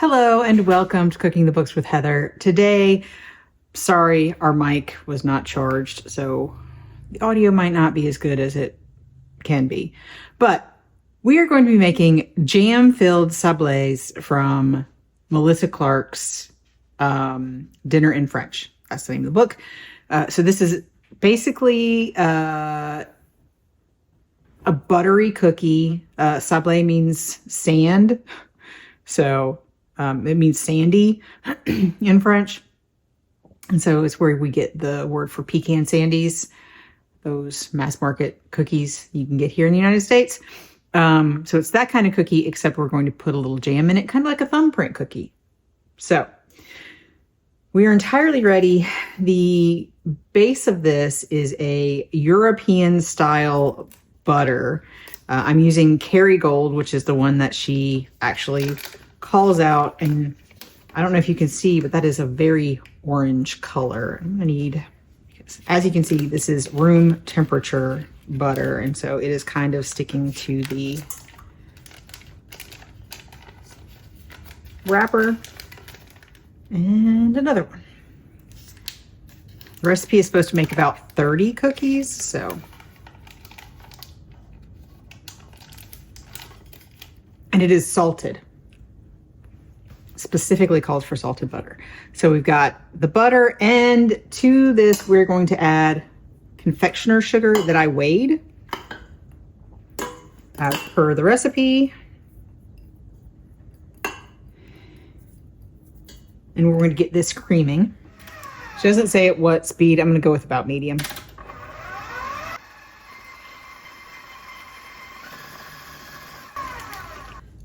Hello and welcome to Cooking the Books with Heather. Today, sorry, our mic was not charged, so the audio might not be as good as it can be. But we are going to be making jam-filled sablés from Melissa Clark's Dinner in French. That's the name of the book. So this is basically a buttery cookie. Sablé means sand. So it means sandy in French. And so it's where we get the word for pecan sandies, those mass market cookies you can get here in the United States. So it's that kind of cookie, except we're going to put a little jam in it, kind of like a thumbprint cookie. So we are entirely ready. The base of this is a European style butter. I'm using Kerrygold, which is the one that she actually calls out. And I don't know if you can see, but that is a very orange color. I'm gonna need, as you can see, this is room temperature butter. And so it is kind of sticking to the wrapper. And another one. The recipe is supposed to make about 30 cookies, so. And it is salted, specifically called for salted butter. So we've got the butter, and to this we're going to add confectioner sugar that I weighed as per the recipe. And we're going to get this creaming. She doesn't say at what speed. I'm going to go with about medium.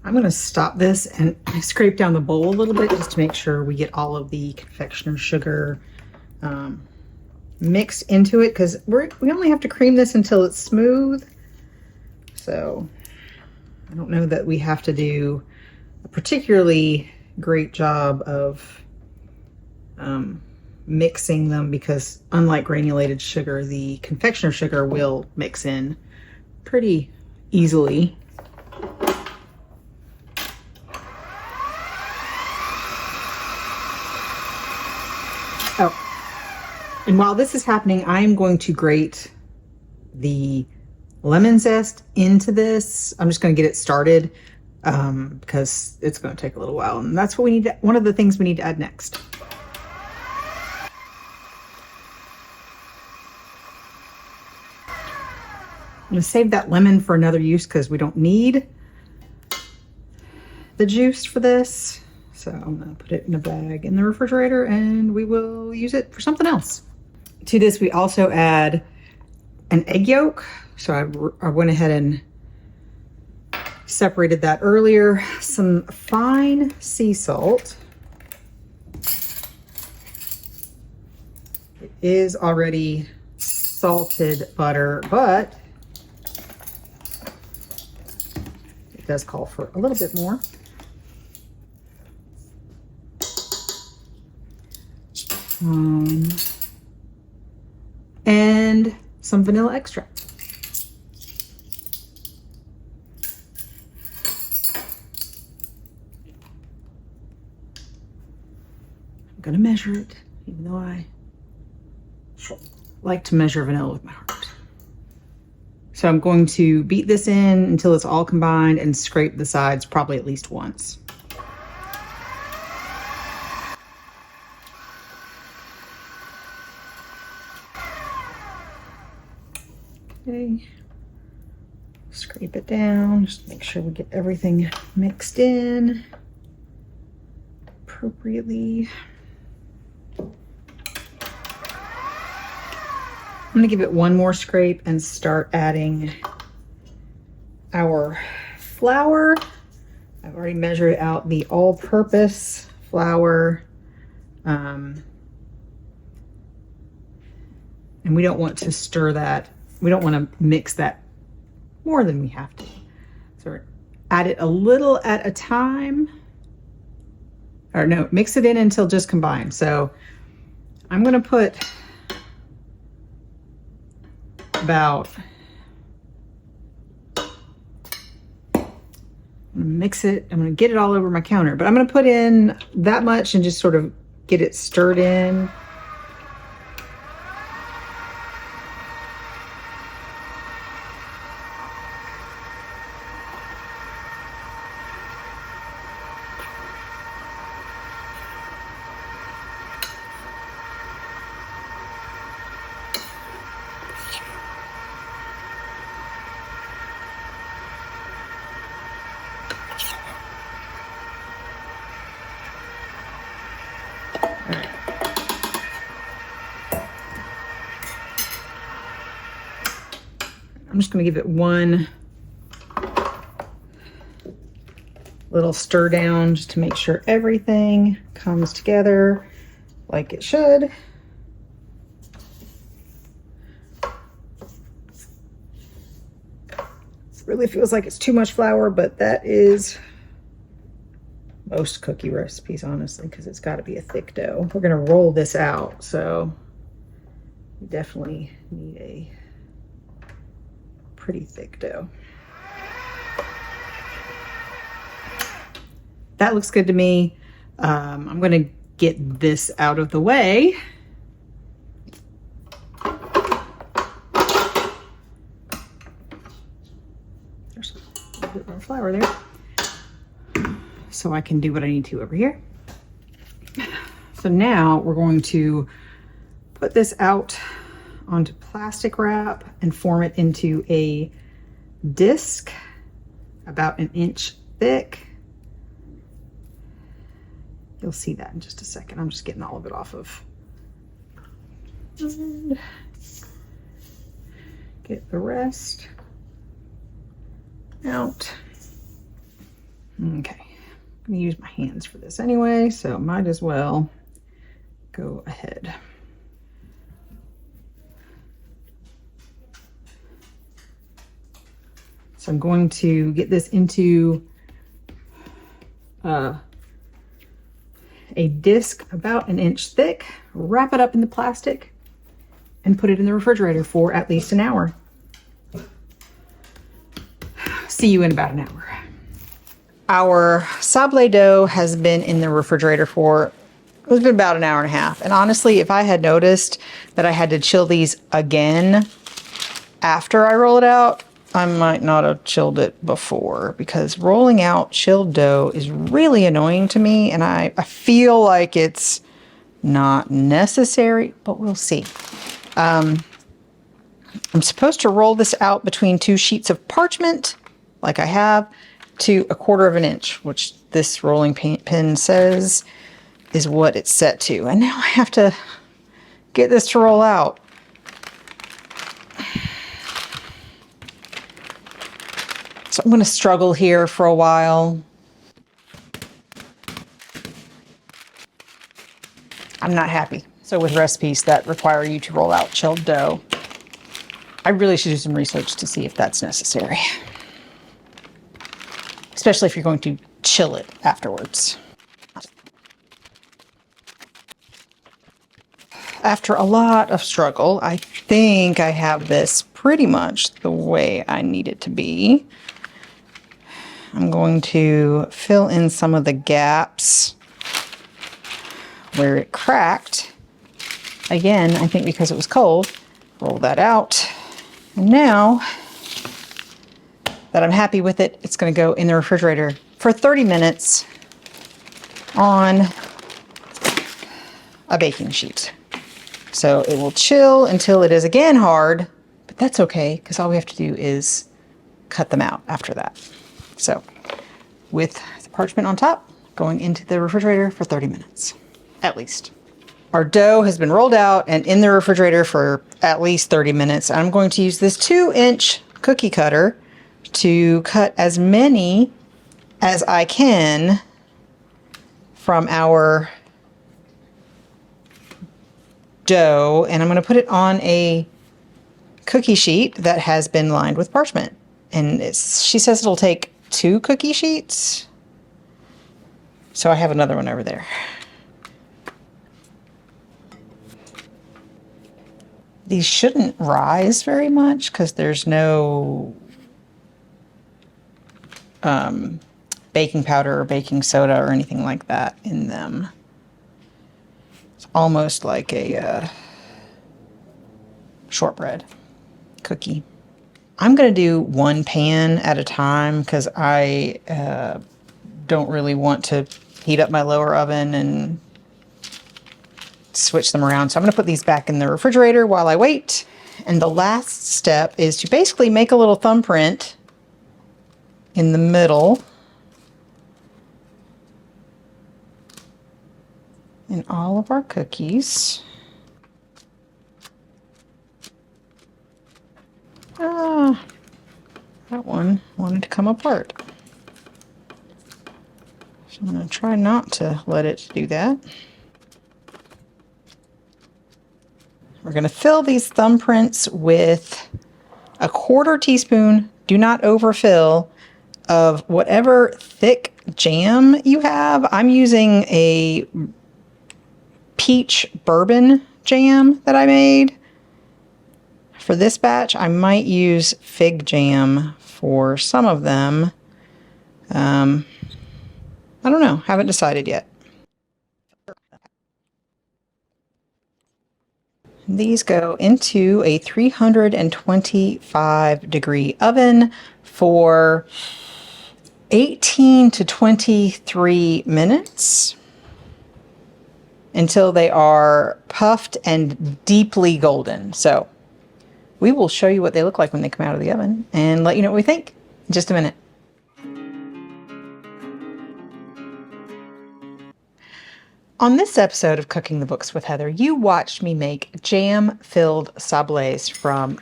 I'm going to stop this and scrape down the bowl a little bit just to make sure we get all of the confectioner sugar mixed into it, because we only have to cream this until it's smooth. So I don't know that we have to do a particularly great job of mixing them, because unlike granulated sugar, the confectioner sugar will mix in pretty easily. Oh, and while this is happening, I am going to grate the lemon zest into this. I'm just going to get it started because it's going to take a little while, and that's what we need. One of the things we need to add next. I'm going to save that lemon for another use because we don't need the juice for this. So I'm going to put it in a bag in the refrigerator and we will use it for something else. To this, we also add an egg yolk. So I went ahead and separated that earlier. Some fine sea salt. It is already salted butter, but it does call for a little bit more. And some vanilla extract. I'm gonna measure it, even though I like to measure vanilla with my heart. So I'm going to beat this in until it's all combined and scrape the sides probably at least once. Okay. Scrape it down, just make sure we get everything mixed in appropriately. I'm going to give it one more scrape and start adding our flour. I've already measured out the all-purpose flour. And we don't want to stir that. We don't want to mix that more than we have to. So add it a little at a time. Or no, mix it in until just combined. So I'm going to put about mix it. I'm going to get it all over my counter, but I'm going to put in that much and just sort of get it stirred in. I'm just going to give it one little stir down just to make sure everything comes together like it should. It really feels like it's too much flour, but that is most cookie recipes, honestly, because it's got to be a thick dough. We're going to roll this out, so we definitely need a pretty thick dough. That looks good to me. I'm going to get this out of the way. There's a little bit more flour there, so I can do what I need to over here. So now we're going to put this out onto plastic wrap and form it into a disc about 1 inch thick. You'll see that in just a second. I'm just getting all of it off of. And get the rest out. Okay, I'm gonna use my hands for this anyway, so might as well go ahead. So I'm going to get this into a disc about 1 inch thick, wrap it up in the plastic, and put it in the refrigerator for at least an hour. See you in about an hour. Our Sable dough has been in the refrigerator for, it's been about an hour and a half. And honestly, if I had noticed that I had to chill these again after I roll it out, I might not have chilled it before, because rolling out chilled dough is really annoying to me, and I feel like it's not necessary, but we'll see. I'm supposed to roll this out between 2 sheets of parchment, like I have, to 1/4 inch, which this rolling pin says is what it's set to. And now I have to get this to roll out. So I'm going to struggle here for a while. I'm not happy. So with recipes that require you to roll out chilled dough, I really should do some research to see if that's necessary. Especially if you're going to chill it afterwards. After a lot of struggle, I think I have this pretty much the way I need it to be. I'm going to fill in some of the gaps where it cracked. Again, I think because it was cold, roll that out. And now that I'm happy with it, it's going to go in the refrigerator for 30 minutes on a baking sheet. So it will chill until it is again hard, but that's okay, because all we have to do is cut them out after that. So with the parchment on top, going into the refrigerator for 30 minutes, at least. Our dough has been rolled out and in the refrigerator for at least 30 minutes. I'm going to use this 2-inch cookie cutter to cut as many as I can from our dough, and I'm going to put it on a cookie sheet that has been lined with parchment. And she says it'll take 2 cookie sheets. So I have another one over there. These shouldn't rise very much because there's no baking powder or baking soda or anything like that in them. It's almost like a shortbread cookie. I'm going to do one pan at a time because I don't really want to heat up my lower oven and switch them around. So I'm going to put these back in the refrigerator while I wait. And the last step is to basically make a little thumbprint in the middle in all of our cookies. Ah, that one wanted to come apart. So I'm going to try not to let it do that. We're going to fill these thumbprints with a 1/4 teaspoon, do not overfill, of whatever thick jam you have. I'm using a peach bourbon jam that I made. For this batch, I might use fig jam for some of them. I don't know, haven't decided yet. These go into a 325-degree oven for 18 to 23 minutes until they are puffed and deeply golden. So we will show you what they look like when they come out of the oven and let you know what we think in just a minute. On this episode of Cooking the Books with Heather, you watched me make jam-filled sablés from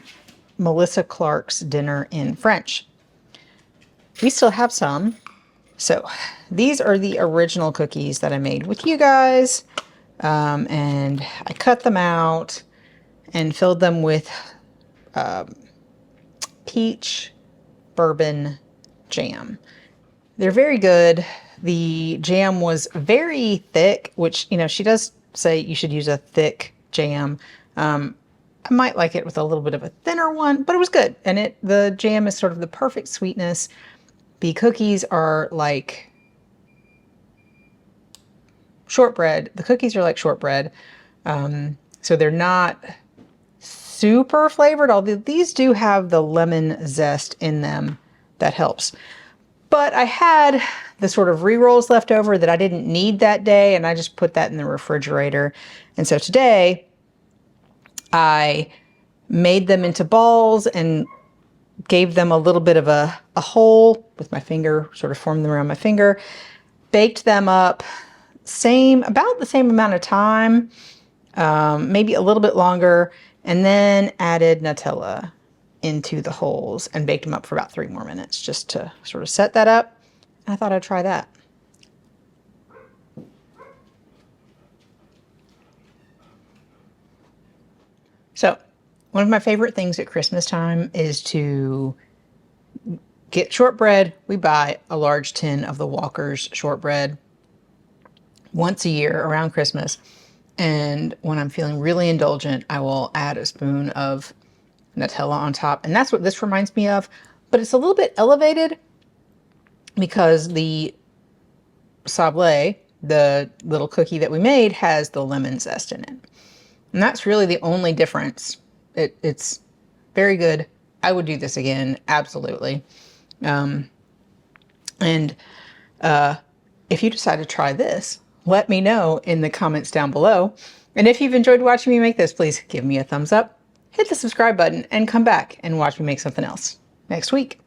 Melissa Clark's Dinner in French. We still have some. So these are the original cookies that I made with you guys. And I cut them out and filled them with peach bourbon jam. They're very good. The jam was very thick, which, you know, she does say you should use a thick jam. I might like it with a little bit of a thinner one, but it was good. And the jam is sort of the perfect sweetness. The cookies are like shortbread. The cookies are like shortbread. So they're not super flavored, although these do have the lemon zest in them. That helps. But I had the sort of re-rolls left over that I didn't need that day, and I just put that in the refrigerator. And so today I made them into balls and gave them a little bit of a hole with my finger, sort of formed them around my finger, baked them up about the same amount of time, maybe a little bit longer, and then added Nutella into the holes and baked them up for about 3 more minutes just to sort of set that up. And I thought I'd try that. So one of my favorite things at Christmas time is to get shortbread. We buy a large tin of the Walker's shortbread once a year around Christmas. And when I'm feeling really indulgent, I will add a spoon of Nutella on top. And that's what this reminds me of. But it's a little bit elevated because the sablé, the little cookie that we made, has the lemon zest in it. And that's really the only difference. It's very good. I would do this again, absolutely. If you decide to try this, let me know in the comments down below. And if you've enjoyed watching me make this, please give me a thumbs up, hit the subscribe button, and come back and watch me make something else next week.